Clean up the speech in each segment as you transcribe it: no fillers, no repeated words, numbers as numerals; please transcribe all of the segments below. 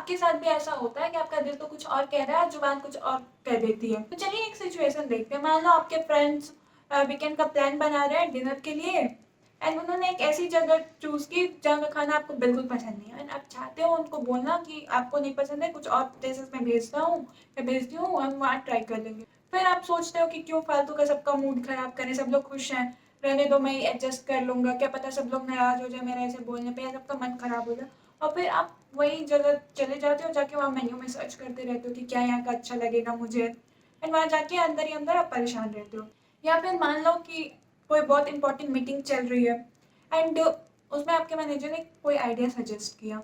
आपके साथ भी ऐसा होता है कि आपका दिल तो कुछ और कह रहा है, जुबान कुछ और कह देती है? तो चलिए एक सिचुएशन देखते हैं। मान लो आपके फ्रेंड्स वीकेंड का प्लान बना रहे हैं डिनर के लिए, एंड उन्होंने एक ऐसी जगह चूज़ की जहाँ का खाना आपको बिल्कुल पसंद नहीं है, एंड आप चाहते हो उनको बोलना कि आपको नहीं पसंद है, कुछ और प्लेसेस में भेजता हूँ या भेजती हूँ, हम वहाँ ट्राई कर लेंगे। फिर आप सोचते हो कि क्यों फालतू का सबका मूड खराब करें, सब लोग खुश हैं, रहने दो, मैं एडजस्ट कर लूँगा, क्या पता सब लोग नाराज़ हो जाए मेरे ऐसे बोलने पे या सबका मन खराब हो जाए। और फिर आप वही जगह चले जाते हो, जाके वहाँ मेन्यू में सर्च करते रहते हो कि क्या यहाँ का अच्छा लगेगा मुझे, एंड वहाँ जाके अंदर ही अंदर आप परेशान रहते हो। या फिर मान लो कि कोई बहुत इंपॉर्टेंट मीटिंग चल रही है, एंड उसमें आपके मैनेजर ने कोई आइडिया सजेस्ट किया,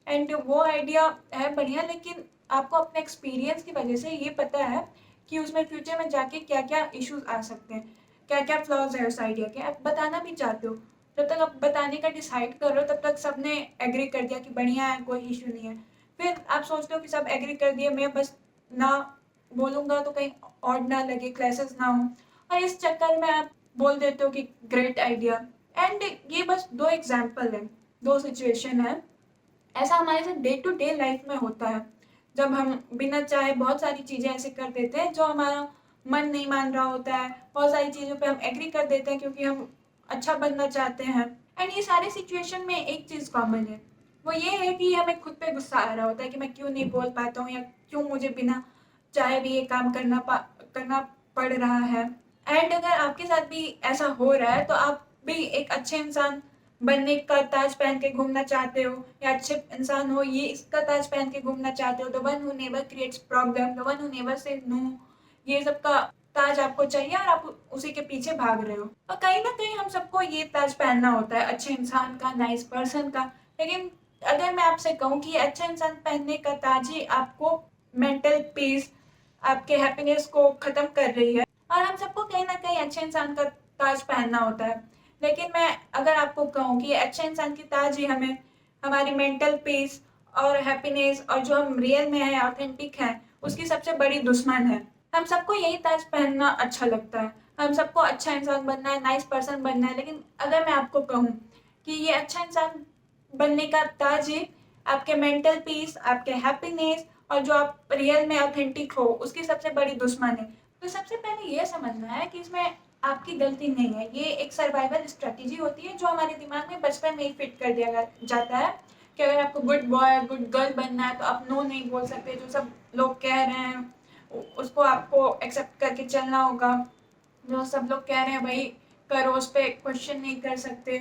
एंड वो आइडिया है बढ़िया, लेकिन आपको अपने एक्सपीरियंस की वजह से ये पता है कि उसमें फ्यूचर में जाके क्या क्या इश्यूज आ सकते हैं, क्या क्या फ्लॉज है उस आइडिया के, आप बताना भी चाहते हो। जब तक आप बताने का डिसाइड कर रहे हो तब तक सबने एग्री कर दिया कि बढ़िया है, कोई इशू नहीं है। फिर आप सोचते हो कि सब एग्री कर दिए, मैं बस ना बोलूँगा तो कहीं और ना लगे, क्लैसेस ना हो, और इस चक्कर में आप बोल देते हो कि ग्रेट आइडिया। एंड ये बस दो एग्जाम्पल है, दो सिचुएशन है। ऐसा हमारे साथ डे टू डे लाइफ में होता है, जब हम बिना चाहे बहुत सारी चीज़ें ऐसे कर देते हैं जो हमारा मन नहीं मान रहा होता है, बहुत सारी चीज़ों पे हम एग्री कर देते हैं क्योंकि हम अच्छा बनना चाहते हैं। एंड ये सारे सिचुएशन में एक चीज़ कॉमन है, वो ये है कि हमें खुद पे गुस्सा आ रहा होता है कि मैं क्यों नहीं बोल पाता हूँ, या क्यों मुझे बिना चाहे भी ये काम करना पड़ रहा है। एंड अगर आपके साथ भी ऐसा हो रहा है तो आप भी एक अच्छे इंसान बनने का ताज पहन के घूमना चाहते हो, या अच्छे इंसान हो ये इसका ताज पहन के घूमना चाहते हो, the one who never creates problem, the one who never say no, ये सब का ताज आपको चाहिए और आप उसी के पीछे भाग रहे हो। और कहीं ना कहीं हम सबको ये ताज पहनना होता है, अच्छे इंसान का, नाइस पर्सन का। लेकिन अगर मैं आपसे कहूँ कि अच्छा इंसान पहनने का ताज ही आपको मेंटल पीस, आपके हैप्पीनेस को खत्म कर रही है, और हम सबको कहीं ना कहीं अच्छे इंसान का ताज पहनना होता है। लेकिन मैं अगर आपको कहूँ कि अच्छे इंसान की ताज ही हमें हमारी मेंटल पीस और हैप्पीनेस और जो हम रियल में है, ऑथेंटिक है, उसकी सबसे बड़ी दुश्मन है। हम सबको यही ताज पहनना अच्छा लगता है, हम सबको अच्छा इंसान बनना है, नाइस पर्सन बनना है। लेकिन अगर मैं आपको कहूँ कि ये अच्छा इंसान बनने का ताज ही आपके मेंटल पीस, आपके हैप्पीनेस और जो आप रियल में ऑथेंटिक हो, उसकी सबसे बड़ी दुश्मन है। तो सबसे पहले ये समझना है कि इसमें आपकी गलती नहीं है, ये एक सर्वाइवल स्ट्रेटेजी होती है जो हमारे दिमाग में बचपन में ही फिट कर दिया जाता है कि अगर आपको गुड बॉय गुड गर्ल बनना है तो आप नो नहीं बोल सकते, जो सब लोग कह रहे हैं उसको आपको एक्सेप्ट करके चलना होगा, जो सब लोग कह रहे हैं वही करो, उस पर क्वेश्चन नहीं कर सकते।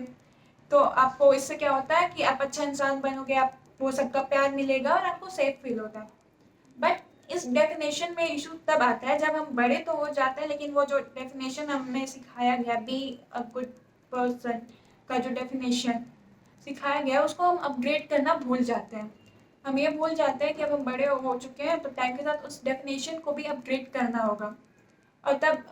तो आपको इससे क्या होता है कि आप अच्छा इंसान बनोगे, आप वो सबका प्यार मिलेगा और आपको सेफ फील होगा। बट इस डेफिनेशन में इशू तब आता है जब हम बड़े तो हो जाते हैं, लेकिन वो जो डेफिनेशन हमें सिखाया गया बी अ गुड पर्सन का जो डेफिनेशन सिखाया गया उसको हम अपग्रेड करना भूल जाते हैं। हम ये भूल जाते हैं कि अब हम बड़े हो चुके हैं तो टाइम के साथ उस डेफिनेशन को भी अपग्रेड करना होगा, और तब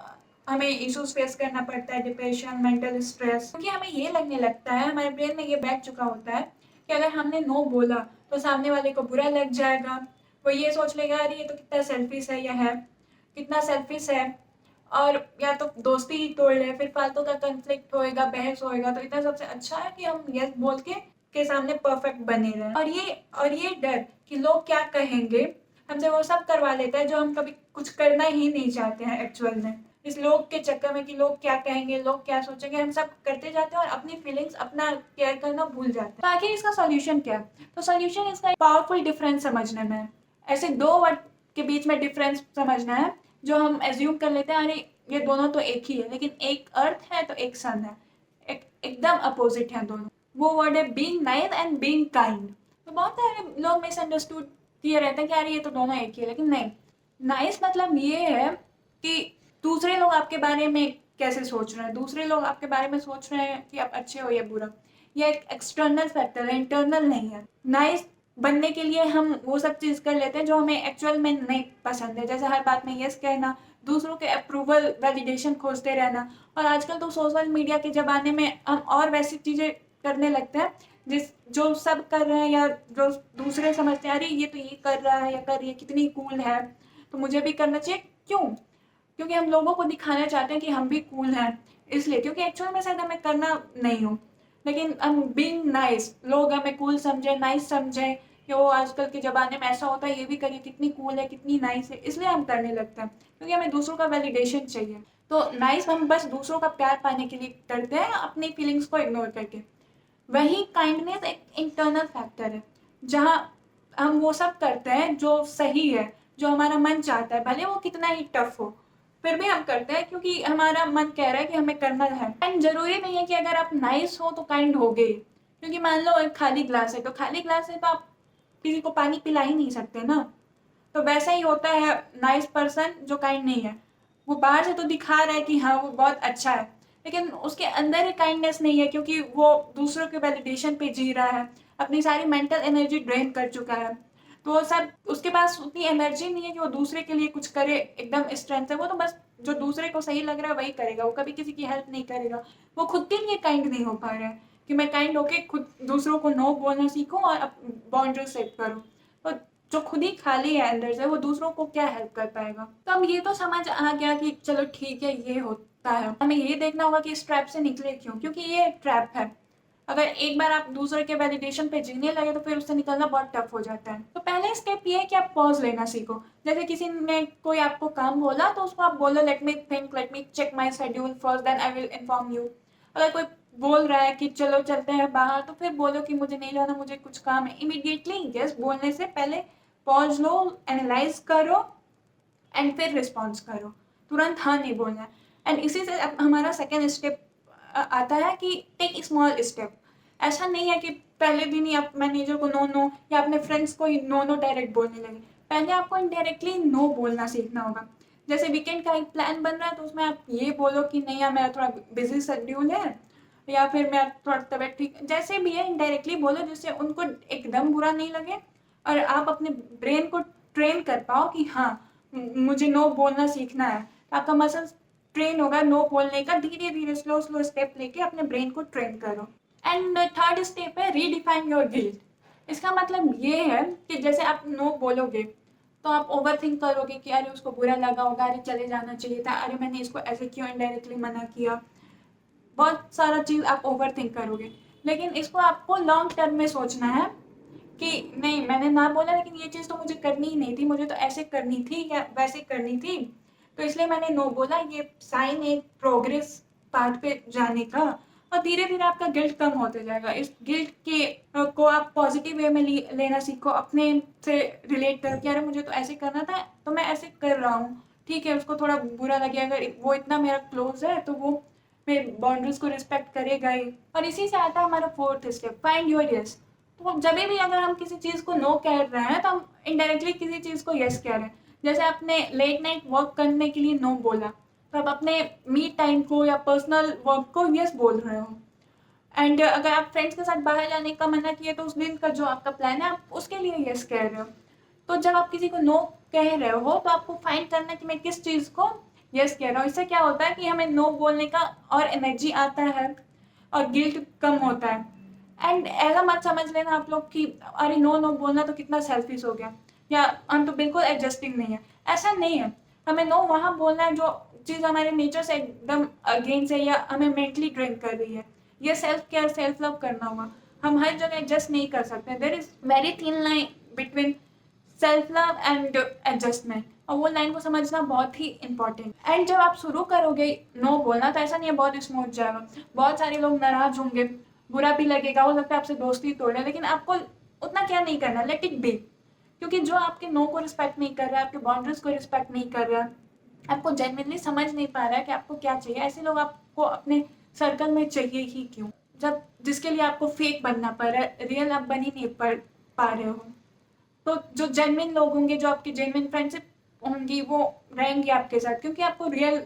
हमें इश्यूज फेस करना पड़ता है, डिप्रेशन, मेंटल स्ट्रेस, क्योंकि हमें ये लगने लगता है, हमारे ब्रेन में ये बैठ चुका होता है कि अगर हमने नो बोला तो सामने वाले को बुरा लग जाएगा, वो ये सोच लेगा अरे ये तो कितना सेल्फिश है, या है कितना सेल्फिश है, और या तो दोस्ती ही तोड़ ले, फिर फालतू का कंफ्लिक्ट होएगा, बहस होएगा। तो इतना सबसे अच्छा है कि हम यस बोल के सामने परफेक्ट बने रहे। और ये डर कि लोग क्या कहेंगे हमसे वो सब करवा लेता है जो हम कभी कुछ करना ही नहीं चाहते हैं एक्चुअल में। इस लोग के चक्कर में कि लोग क्या कहेंगे, लोग क्या सोचेंगे, हम सब करते जाते हैं और अपनी फीलिंग्स, अपना केयर करना भूल जाते हैं। तो आखिर इसका सॉल्यूशन क्या है? तो सॉल्यूशन इसका पावरफुल डिफरेंस समझने में है। ऐसे दो वर्ड के बीच में डिफरेंस समझना है जो हम एज्यूम कर लेते हैं अरे ये दोनों तो एक ही है, लेकिन एक अर्थ है तो एक सन है, एकदम अपोजिट है दोनों। वो वर्ड है being nice and being kind. तो बहुत सारे लोग मिसअंडरस्टूड किए रहते हैं कि यार ये तो दोनों एक ही है, लेकिन नहीं। नाइस मतलब ये है कि दूसरे लोग आपके बारे में कैसे सोच रहे हैं, दूसरे लोग आपके बारे में सोच रहे हैं कि आप अच्छे हो या बुरा, ये एक एक्सटर्नल फैक्टर है, इंटरनल नहीं है। नाइस बनने के लिए हम वो सब चीज़ कर लेते हैं जो हमें एक्चुअल में नहीं पसंद है, जैसे हर बात में यस कहना, दूसरों के अप्रूवल वैलिडेशन खोजते रहना। और आजकल तो सोशल मीडिया के ज़माने में हम और वैसी चीज़ें करने लगते हैं जो सब कर रहे हैं, या जो दूसरे समझते हैं अरे ये तो ये कर रहा है या कर रही है, कितनी कूल है, तो मुझे भी करना चाहिए। क्यों? क्योंकि हम लोगों को दिखाना चाहते हैं कि हम भी कूल हैं, इसलिए, क्योंकि एक्चुअल में शायद हमें करना नहीं हो। लेकिन हम बीइंग नाइस, लोग हमें कूल समझे, नाइस समझे, कि वो आजकल के ज़माने में ऐसा होता है, ये भी करिए, कितनी कूल है, कितनी नाइस है, इसलिए हम करने लगते हैं क्योंकि हमें दूसरों का वैलिडेशन चाहिए। तो नाइस हम बस दूसरों का प्यार पाने के लिए करते हैं, अपनी फीलिंग्स को इग्नोर करके। वही काइंडनेस एक इंटरनल फैक्टर है, जहाँ हम वो सब करते हैं जो सही है, जो हमारा मन चाहता है, भले वो कितना ही टफ हो, फिर भी हम करते हैं क्योंकि हमारा मन कह रहा है कि हमें करना है। एंड जरूरी नहीं है कि अगर आप नाइस हो तो काइंड हो गए, क्योंकि मान लो एक खाली ग्लास है, तो खाली ग्लास है तो आप किसी को पानी पिला ही नहीं सकते ना। तो वैसा ही होता है नाइस पर्सन जो काइंड नहीं है, वो बाहर से तो दिखा रहा है कि हाँ वो बहुत अच्छा है, लेकिन उसके अंदर ही काइंडनेस नहीं है, क्योंकि वो दूसरों के वैलिडेशन पे जी रहा है, अपनी सारी मेंटल एनर्जी ड्रेन कर चुका है। तो वो सब, उसके पास उतनी एनर्जी नहीं है कि वो दूसरे के लिए कुछ करे एकदम स्ट्रेंथ से। वो तो बस जो दूसरे को सही लग रहा है वही करेगा, वो कभी किसी की हेल्प नहीं करेगा। वो खुद के लिए काइंड नहीं हो पा रहा है कि मैं काइंड होके खुद दूसरों को नो बोलना सीखूं और बाउंड्री सेट करूं। तो जो खुद ही खाली है अंदर से, वो दूसरों को क्या हेल्प कर पाएगा। तो अब ये तो समझ आ गया कि चलो ठीक है, ये होता है, हमें ये देखना होगा कि इस ट्रैप से निकले क्यों, क्योंकि ये एक ट्रैप है। अगर एक बार आप दूसरे के वैलिडेशन पे जीने लगे तो फिर उससे निकलना बहुत टफ हो जाता है। तो पहले स्टेप ये है कि आप पॉज लेना सीखो। जैसे किसी ने कोई आपको काम बोला तो उसको आप बोलो let me think, let me check my schedule first, then I will inform you. अगर कोई बोल रहा है कि चलो चलते हैं बाहर, तो फिर बोलो कि मुझे नहीं जाना, मुझे कुछ काम है। इमीडिएटली यस बोलने से पहले पॉज लो, एनालाइज करो एंड फिर रिस्पॉन्स करो। तुरंत हाँ नहीं बोलना है। एंड इसी से अब हमारा सेकेंड स्टेप आता है कि टेक स्मॉल स्टेप। ऐसा नहीं है कि पहले दिन ही आप मैनेजर को नो नो या अपने फ्रेंड्स को ही नो नो डायरेक्ट बोलने लगे। पहले आपको इनडायरेक्टली नो बोलना सीखना होगा। जैसे वीकेंड का एक प्लान बन रहा है तो उसमें आप ये बोलो कि नहीं यार, मेरा थोड़ा बिजी शेड्यूल है, या फिर मेरा थोड़ा तबीयत ठीक, जैसे भी है इनडायरेक्टली बोलो जिससे उनको एकदम बुरा नहीं लगे और आप अपने ब्रेन को ट्रेन कर पाओ कि हाँ मुझे नो बोलना सीखना है। तो आपका मसल ट्रेन होगा नो बोलने का। धीरे धीरे स्लो स्लो स्टेप लेके अपने ब्रेन को ट्रेन करो। एंड थर्ड स्टेप है रीडिफाइन योर गिल्ट। इसका मतलब ये है कि जैसे आप नो बोलोगे तो आप ओवर थिंक करोगे कि अरे उसको बुरा लगा होगा, अरे चले जाना चाहिए था, अरे मैंने इसको ऐसे क्यों इनडायरेक्टली मना किया। बहुत सारा चीज़ आप ओवर थिंक करोगे। लेकिन इसको आपको लॉन्ग टर्म में सोचना है कि नहीं, मैंने ना बोला लेकिन ये चीज़ तो मुझे करनी ही नहीं थी, मुझे तो ऐसे करनी थी या वैसे करनी थी, तो इसलिए मैंने नो बोला। ये साइन एक प्रोग्रेस पाथ पे जाने का। और धीरे धीरे आपका गिल्ट कम होते जाएगा। इस गिल्ट के को आप पॉजिटिव वे में लेना सीखो, अपने से रिलेट करो कि अरे मुझे तो ऐसे करना था तो मैं ऐसे कर रहा हूँ, ठीक है उसको थोड़ा बुरा लगे, अगर वो इतना मेरा क्लोज है तो वो मेरे बाउंड्रीज को रिस्पेक्ट करेगा ही। और इसी से आता है हमारा fourth step, find your yes. तो जब भी अगर हम किसी चीज़ को नो कह रहे हैं तो हम इनडायरेक्टली किसी चीज़ को यस कह रहे हैं। जैसे आपने लेट नाइट वर्क करने के लिए नो बोला, तो आप अपने मी टाइम को या पर्सनल वर्क को यस बोल रहे हो। एंड अगर आप फ्रेंड्स के साथ बाहर जाने का मना किए तो उस दिन का जो आपका प्लान है आप उसके लिए यस कह रहे हो। तो जब आप किसी को नो कह रहे हो तो आपको फाइंड करना है कि मैं किस चीज़ को यस कह रहा हूँ। इससे क्या होता है कि हमें नो बोलने का और एनर्जी आता है और गिल्ट कम होता है। एंड ऐसा मत समझ लेना आप लोग कि अरे नो नो बोलना तो कितना सेल्फिश हो गया, या हम तो बिल्कुल एडजस्टिंग नहीं है। ऐसा नहीं है। हमें नो वहाँ बोलना है जो चीज़ हमारे नेचर से एकदम अगेंस्ट है या हमें मेंटली ड्रेन कर रही है। ये सेल्फ केयर सेल्फ लव करना होगा। हम हर जगह एडजस्ट नहीं कर सकते। There is very thin line between self love and adjustment, और वो लाइन को समझना बहुत ही इंपॉर्टेंट। एंड जब आप शुरू करोगे नो बोलना तो ऐसा नहीं है बहुत स्मूथ जाएगा। बहुत सारे लोग नाराज होंगे, बुरा भी लगेगा, हो सकता है आपसे दोस्ती तोड़ ले, लेकिन आपको उतना क्या नहीं करना, लेट इट बी। क्योंकि जो आपके नो को रिस्पेक्ट नहीं कर रहा है, आपके बाउंड्रीज को रिस्पेक्ट नहीं कर रहा है, आपको जेन्युइनली समझ नहीं पा रहा है कि आपको क्या चाहिए, ऐसे लोग आपको अपने सर्कल में चाहिए ही क्यों, जब जिसके लिए आपको फेक बनना पड़ रहा है, रियल आप बन ही नहीं पा रहे हो। तो जो जेन्युइन लोग होंगे, जो आपकी जेन्युइन फ्रेंडशिप होंगी, वो रहेंगी आपके साथ, क्योंकि आपको रियल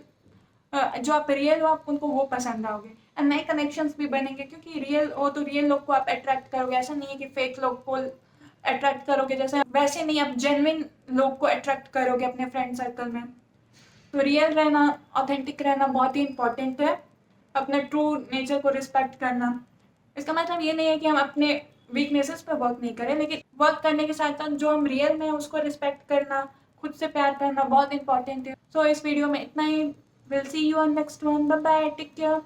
जो आप रियल हो आप उनको वो पसंद आओगे। एंड नए कनेक्शंस भी बनेंगे, क्योंकि रियल हो तो रियल लोग को आप अट्रैक्ट करोगे। ऐसा नहीं है कि फेक लोग को अट्रैक्ट करोगे, जैसे वैसे नहीं, आप जेन्युइन लोग को अट्रैक्ट करोगे अपने फ्रेंड सर्कल में। तो रियल रहना, ऑथेंटिक रहना बहुत ही इंपॉर्टेंट है। अपने ट्रू नेचर को रिस्पेक्ट करना। इसका मतलब ये नहीं है कि हम अपने वीकनेसेस पे वर्क नहीं करें, लेकिन वर्क करने के साथ साथ जो हम रियल में उसको रिस्पेक्ट करना, खुद से प्यार करना बहुत इंपॉर्टेंट है। सो इस वीडियो में इतना ही। Will see you on next one. Bye bye, take care.